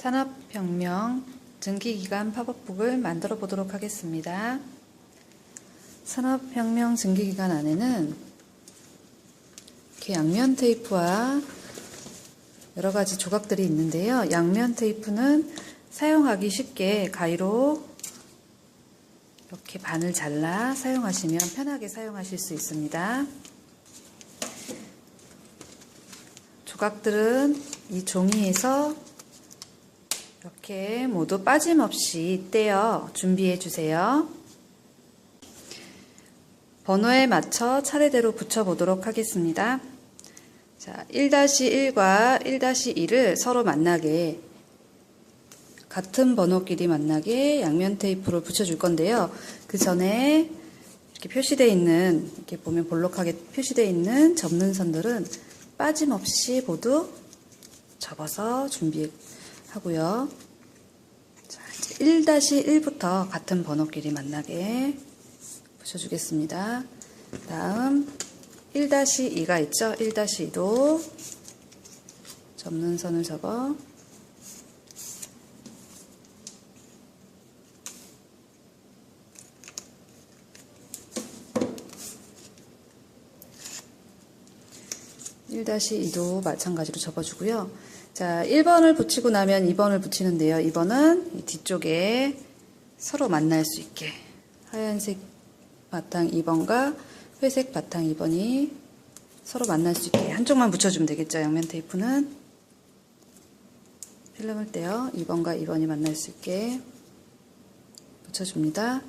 산업혁명 증기기관 팝업북을 만들어 보도록 하겠습니다. 산업혁명 증기기관 안에는 이렇게 양면 테이프와 여러 가지 조각들이 있는데요. 양면 테이프는 사용하기 쉽게 가위로 이렇게 반을 잘라 사용하시면 편하게 사용하실 수 있습니다. 조각들은 이 종이에서 이렇게 모두 빠짐없이 떼어 준비해 주세요. 번호에 맞춰 차례대로 붙여 보도록 하겠습니다. 자, 1-1과 1-2를 서로 만나게, 같은 번호끼리 만나게 양면 테이프로 붙여줄 건데요. 그 전에 이렇게 표시되어 있는, 이렇게 보면 볼록하게 표시되어 있는 접는 선들은 빠짐없이 모두 접어서 준비하고요. 자, 이제 1-1부터 같은 번호끼리 만나게 붙여주겠습니다. 다음 1-2가 있죠? 1-2도 접는 선을 접어 (1-2도) 마찬가지로 접어주고요. 자, 1번을 붙이고 나면 2번을 붙이는데요. 2번은 이 뒤쪽에 서로 만날 수 있게 하얀색 바탕 2번과 회색 바탕 2번이 서로 만날 수 있게 한쪽만 붙여주면 되겠죠. 양면 테이프는 필름을 떼어 2번과 2번이 만날 수 있게 붙여줍니다.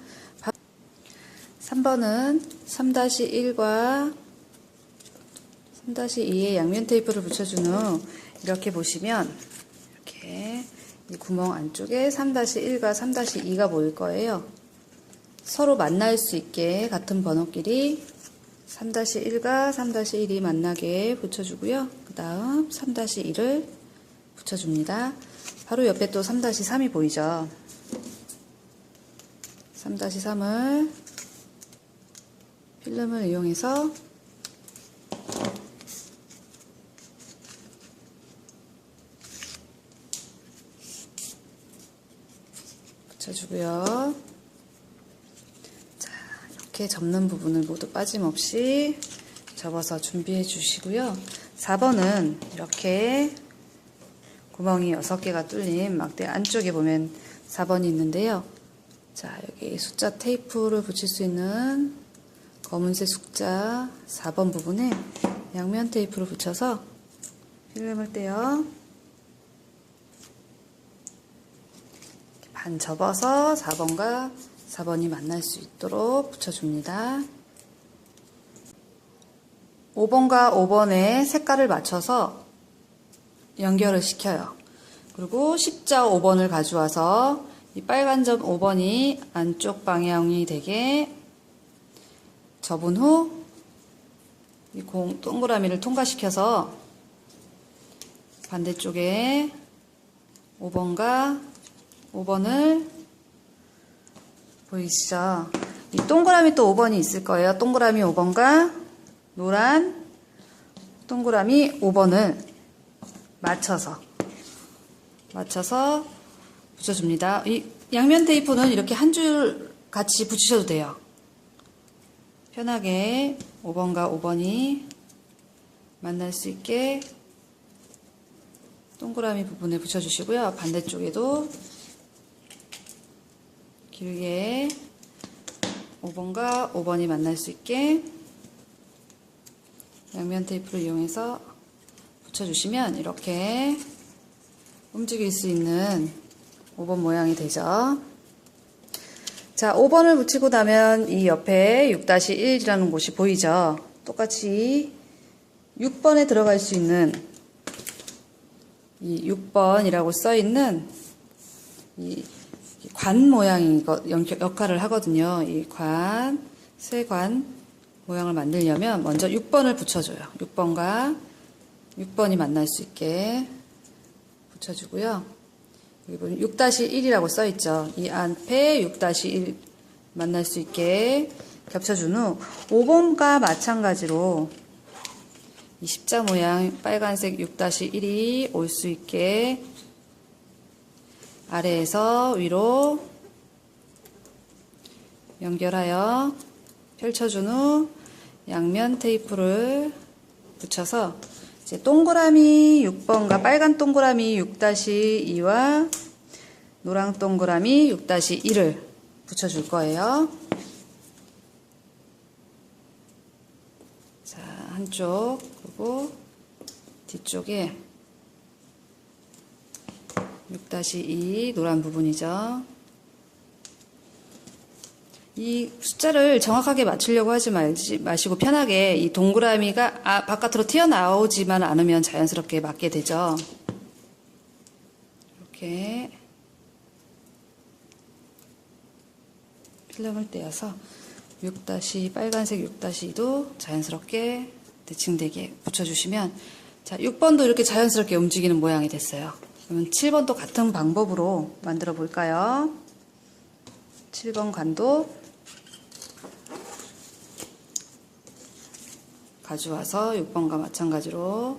3번은 3-1과 3-2에 양면 테이프를 붙여준 후 이렇게 보시면 이렇게 이 구멍 안쪽에 3-1과 3-2가 보일 거예요. 서로 만날 수 있게 같은 번호끼리 3-1과 3-1이 만나게 붙여주고요. 그 다음 3-2를 붙여줍니다. 바로 옆에 또 3-3이 보이죠. 3-3을 필름을 이용해서 붙여주고요. 자, 이렇게 접는 부분을 모두 빠짐없이 접어서 준비해 주시고요. 4번은 이렇게 구멍이 6개가 뚫린 막대 안쪽에 보면 4번이 있는데요. 자, 여기 숫자 테이프를 붙일 수 있는 검은색 숫자 4번 부분에 양면 테이프를 붙여서 필름을 떼어 반 접어서 4번과 4번이 만날 수 있도록 붙여줍니다. 5번과 5번의 색깔을 맞춰서 연결을 시켜요. 그리고 십자 5번을 가져와서 이 빨간 점 5번이 안쪽 방향이 되게 접은 후 이 동그라미를 통과시켜서 반대쪽에 5번과 5번을 보이시죠? 이 동그라미 또 5번이 있을 거예요. 동그라미 5번과 노란 동그라미 5번을 맞춰서 붙여줍니다. 이 양면 테이프는 이렇게 한 줄 같이 붙이셔도 돼요. 편하게 5번과 5번이 만날 수 있게 동그라미 부분에 붙여주시고요. 반대쪽에도 길게 5번과 5번이 만날 수 있게 양면 테이프를 이용해서 붙여주시면 이렇게 움직일 수 있는 5번 모양이 되죠. 자, 5번을 붙이고 나면 이 옆에 6-1이라는 곳이 보이죠. 똑같이 6번에 들어갈 수 있는 이 6번이라고 써있는 이 관 모양이 역할을 하거든요. 이 관, 세관 모양을 만들려면 먼저 6번을 붙여줘요. 6번과 6번이 만날 수 있게 붙여주고요. 여기 보면 6-1이라고 써있죠. 이 앞에 6-1 만날 수 있게 겹쳐준 후 5번과 마찬가지로 이 십자 모양 빨간색 6-1이 올 수 있게 아래에서 위로 연결하여 펼쳐준 후 양면 테이프를 붙여서 이제 동그라미 6번과 빨간 동그라미 6-2와 노랑 동그라미 6-1을 붙여줄 거예요. 자, 한쪽 그리고 뒤쪽에 6-2 노란 부분이죠. 이 숫자를 정확하게 맞추려고 하지 마시고 편하게 이 동그라미가 바깥으로 튀어나오지만 않으면 자연스럽게 맞게 되죠. 이렇게 필름을 떼어서 6- 빨간색 6-2도 자연스럽게 대칭되게 붙여주시면 자 6번도 이렇게 자연스럽게 움직이는 모양이 됐어요. 그러면 7번도 같은 방법으로 만들어 볼까요? 7번 관도 가져와서 6번과 마찬가지로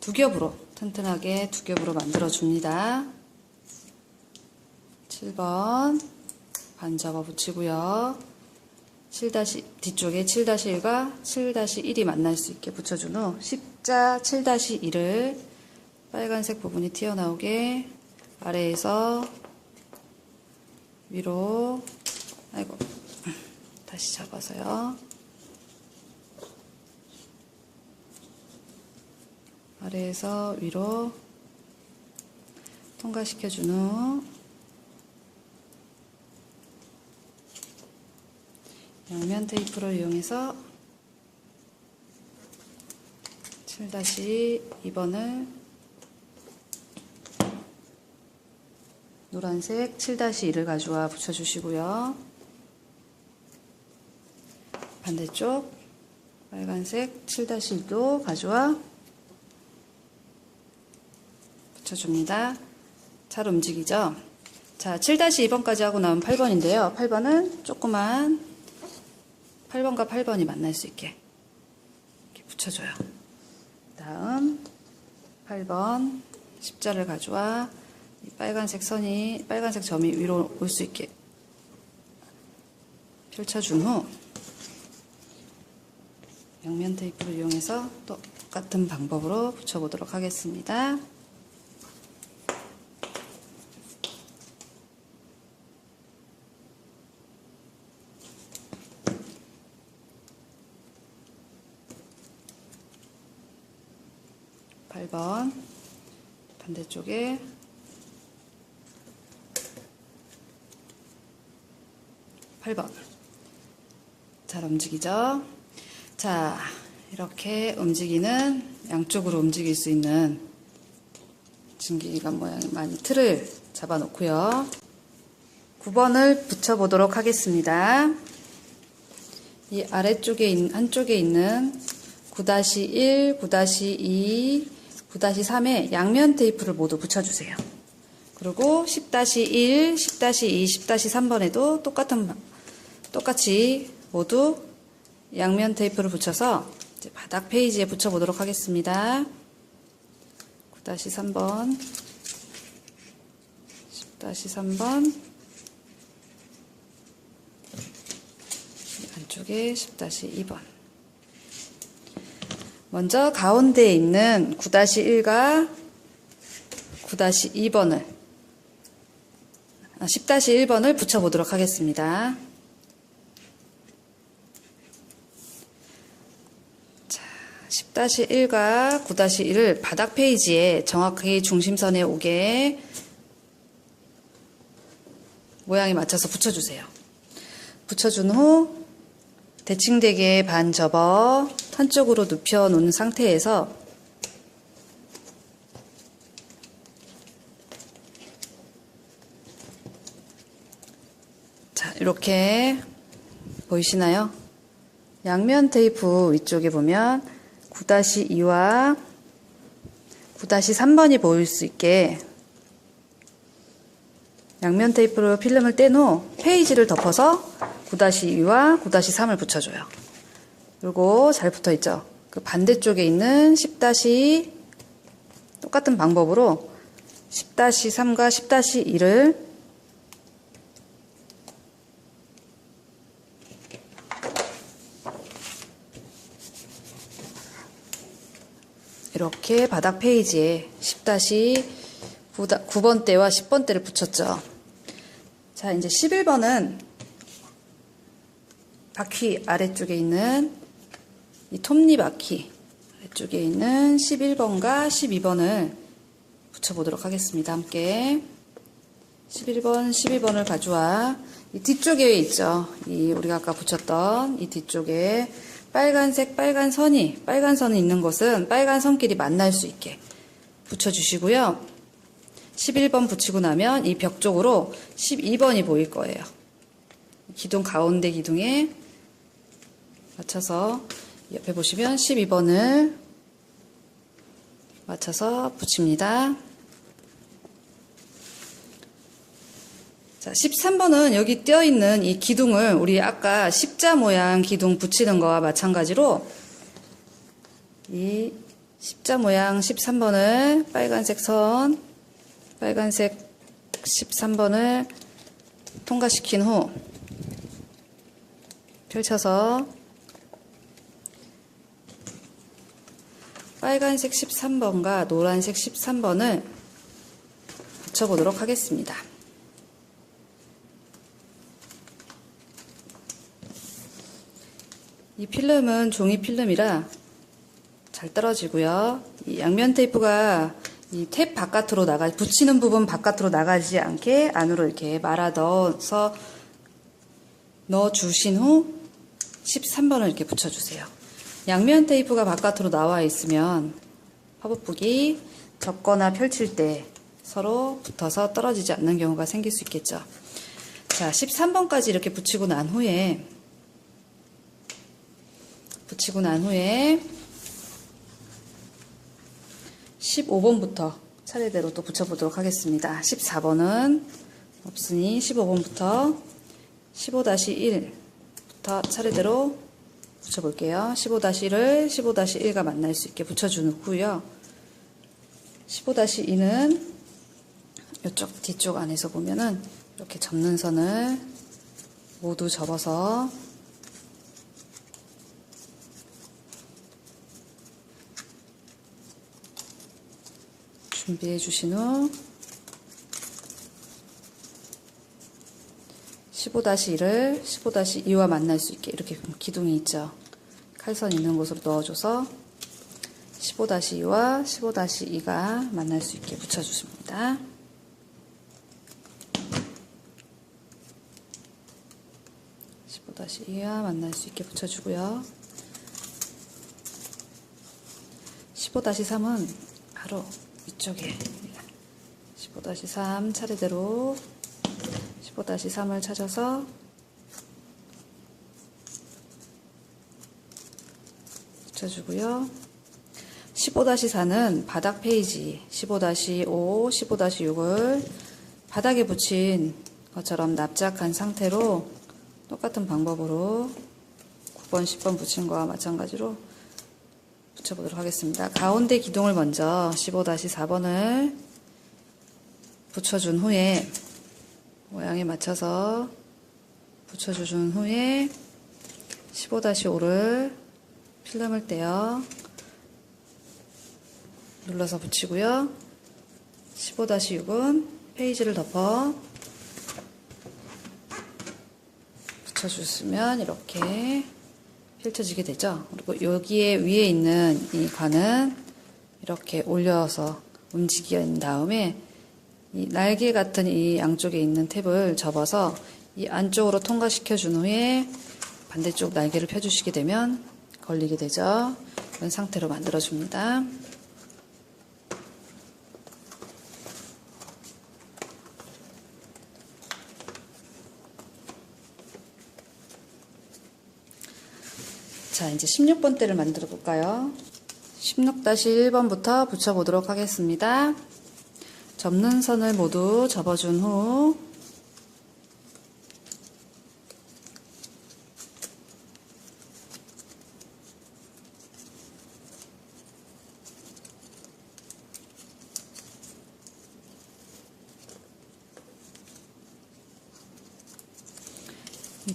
두 겹으로 튼튼하게 두 겹으로 만들어 줍니다. 7번 반 접어 붙이고요. 뒤쪽에 7-1과 7-1이 만날 수 있게 붙여준 후 십자 7-1을 빨간색 부분이 튀어나오게 아래에서 위로 다시 잡아서요. 아래에서 위로 통과시켜준 후 양면 테이프를 이용해서 7-2번을 노란색 7-1을 가져와 붙여주시고요. 반대쪽 빨간색 7-1도 가져와 붙여줍니다. 잘 움직이죠? 자, 7-2번까지 하고 나면 8번인데요. 8번은 조그만 8번과 8번이 만날 수 있게 이렇게 붙여줘요. 다음 8번 십자를 가져와 이 빨간색 점이 위로 올 수 있게 펼쳐준 후 양면 테이프를 이용해서 또 똑같은 방법으로 붙여보도록 하겠습니다. 반대쪽에 8번 잘 움직이죠? 자, 이렇게 움직이는 양쪽으로 움직일 수 있는 증기기관 모양의 많이 틀을 잡아 놓고요. 9번을 붙여 보도록 하겠습니다. 이 아래쪽에 한쪽에 있는 9-1, 9-2, 9-3에 양면 테이프를 모두 붙여주세요. 그리고 10-1, 10-2, 10-3번에도 똑같이 모두 양면 테이프를 붙여서 이제 바닥 페이지에 붙여보도록 하겠습니다. 9-3번, 10-3번, 안쪽에 10-2번. 먼저 가운데에 있는 9-1과 9-2번을 10-1번을 붙여보도록 하겠습니다. 자, 10-1과 9-1을 바닥 페이지에 정확하게 중심선에 오게 모양에 맞춰서 붙여주세요. 붙여준 후 대칭되게 반 접어 한쪽으로 눕혀 놓은 상태에서 자, 이렇게 보이시나요? 양면 테이프 위쪽에 보면 9-2와 9-3번이 보일 수 있게 양면 테이프로 필름을 뗀 후 페이지를 덮어서 9-2와 9-3을 붙여줘요. 그리고 잘 붙어있죠? 그 반대쪽에 있는 10- 똑같은 방법으로 10-3과 10-2를 이렇게 바닥 페이지에 10-9번대와 10번대를 붙였죠. 자, 이제 11번은 바퀴 아래쪽에 있는 이 톱니 바퀴 아래쪽에 있는 11번과 12번을 붙여보도록 하겠습니다. 함께 11번, 12번을 가져와 이 뒤쪽에 있죠. 이 우리가 아까 붙였던 이 뒤쪽에 빨간색 빨간 선이 있는 곳은 빨간 선끼리 만날 수 있게 붙여주시고요. 11번 붙이고 나면 이 벽 쪽으로 12번이 보일 거예요. 기둥 가운데 기둥에 맞춰서 옆에 보시면 12번을 맞춰서 붙입니다. 자, 13번은 여기 띄어있는 이 기둥을 우리 아까 십자 모양 기둥 붙이는 거와 마찬가지로 이 십자 모양 13번을 빨간색 선, 빨간색 13번을 통과시킨 후 펼쳐서 빨간색 13번과 노란색 13번을 붙여보도록 하겠습니다. 이 필름은 종이 필름이라 잘 떨어지고요. 이 양면 테이프가 이 탭 바깥으로 붙이는 부분 바깥으로 나가지 않게 안으로 이렇게 말아 넣어주신 후 13번을 이렇게 붙여주세요. 양면 테이프가 바깥으로 나와 있으면 화법북이 접거나 펼칠 때 서로 붙어서 떨어지지 않는 경우가 생길 수 있겠죠. 자, 13번까지 이렇게 붙이고 난 후에 15번부터 차례대로 또 붙여보도록 하겠습니다. 14번은 없으니 15번부터 15-1부터 차례대로 붙여볼게요. 15-1을 15-1과 만날 수 있게 붙여준 후고요. 15-2는 이쪽 뒤쪽 안에서 보면은 이렇게 접는 선을 모두 접어서 준비해 주신 후 15-1을 15-2와 만날 수 있게 이렇게 기둥이 있죠. 칼선 있는 곳으로 넣어줘서 15-2와 15-2가 만날 수 있게 붙여주십니다. (15-2와) 만날 수 있게 붙여주고요. 15-3은 바로 이쪽에 15-3 차례대로 15-3을 찾아서 붙여주고요. 15-4는 바닥 페이지 15-5, 15-6을 바닥에 붙인 것처럼 납작한 상태로 똑같은 방법으로 9번, 10번 붙인 거와 마찬가지로 붙여보도록 하겠습니다. 가운데 기둥을 먼저 15-4번을 붙여준 후에 모양에 맞춰서 붙여준 후에 15-5를 필름을 떼어 눌러서 붙이고요. 15-6은 페이지를 덮어 붙여주시면 이렇게 펼쳐지게 되죠. 그리고 여기에 위에 있는 이 관은 이렇게 올려서 움직인 다음에 이 날개 같은 이 양쪽에 있는 탭을 접어서 이 안쪽으로 통과시켜 준 후에 반대쪽 날개를 펴주시게 되면 걸리게 되죠. 이런 상태로 만들어 줍니다. 자, 이제 16번대를 만들어 볼까요? 16-1번부터 붙여보도록 하겠습니다. 접는 선을 모두 접어준 후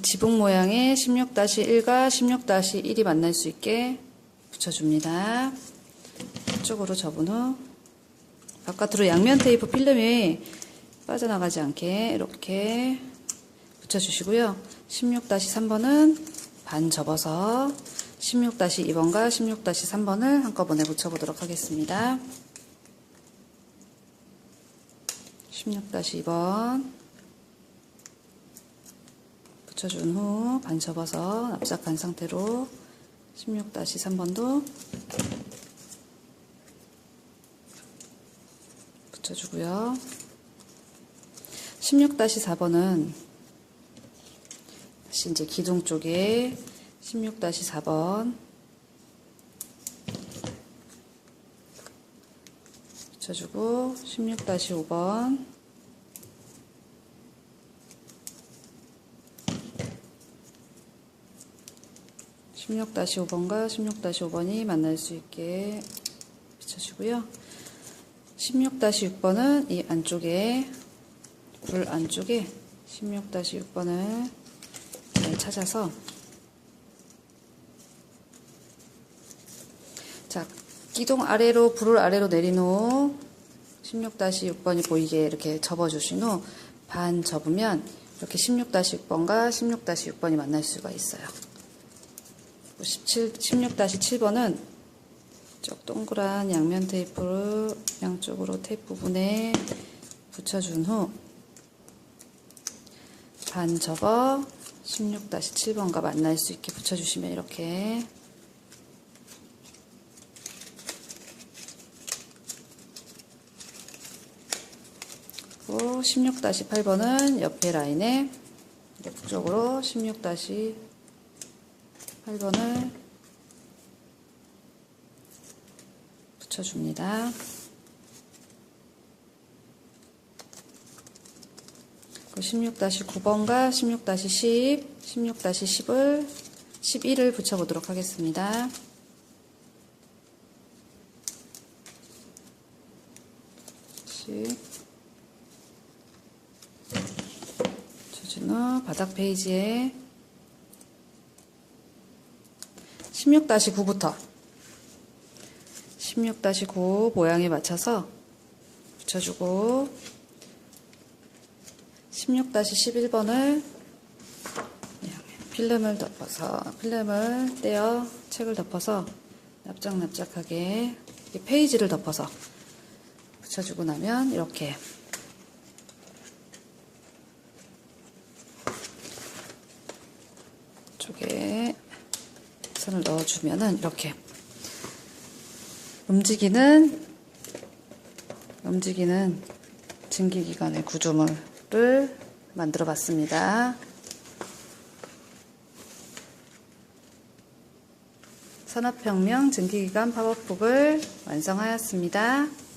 지붕 모양의 16-1과 16-1이 만날 수 있게 붙여줍니다. 이쪽으로 접은 후 바깥으로 양면 테이프 필름이 빠져나가지 않게 이렇게 붙여주시고요. 16-3번은 반 접어서 16-2번과 16-3번을 한꺼번에 붙여보도록 하겠습니다. 16-2번 붙여준 후 반 접어서 납작한 상태로 16-3번도 붙여주고요. 16-4번은 다시 이제 기둥 쪽에 16-4번 붙여주고 16-5번 16-5번과 16-5번이 만날 수 있게 붙여주고요. 16-6번은 이 안쪽에 굴 안쪽에 16-6번을 잘 찾아서 자, 기둥 아래로 불을 아래로 내린 후 16-6번이 보이게 이렇게 접어주신 후 반 접으면 이렇게 16-6번과 16-6번이 만날 수가 있어요. 16-7번은 쪽 동그란 양면 테이프를 양쪽으로 테이프 부분에 붙여준 후 반 접어 16-7번과 만날 수 있게 붙여주시면 이렇게 그리고 16-8번은 옆에 라인에 옆쪽으로 16-8번을 붙여줍니다. 16-9번과 16-10, 11을 붙여보도록 하겠습니다. 10. 바닥 페이지에 16-9부터 16-9 모양에 맞춰서 붙여주고 16-11번을 필름을 떼어 책을 덮어서 납작납작하게 페이지를 덮어서 붙여주고 나면 이렇게 쪽에 선을 넣어주면은 이렇게 움직이는 증기기관의 구조물을 만들어 봤습니다. 산업혁명 증기기관 팝업북을 완성하였습니다.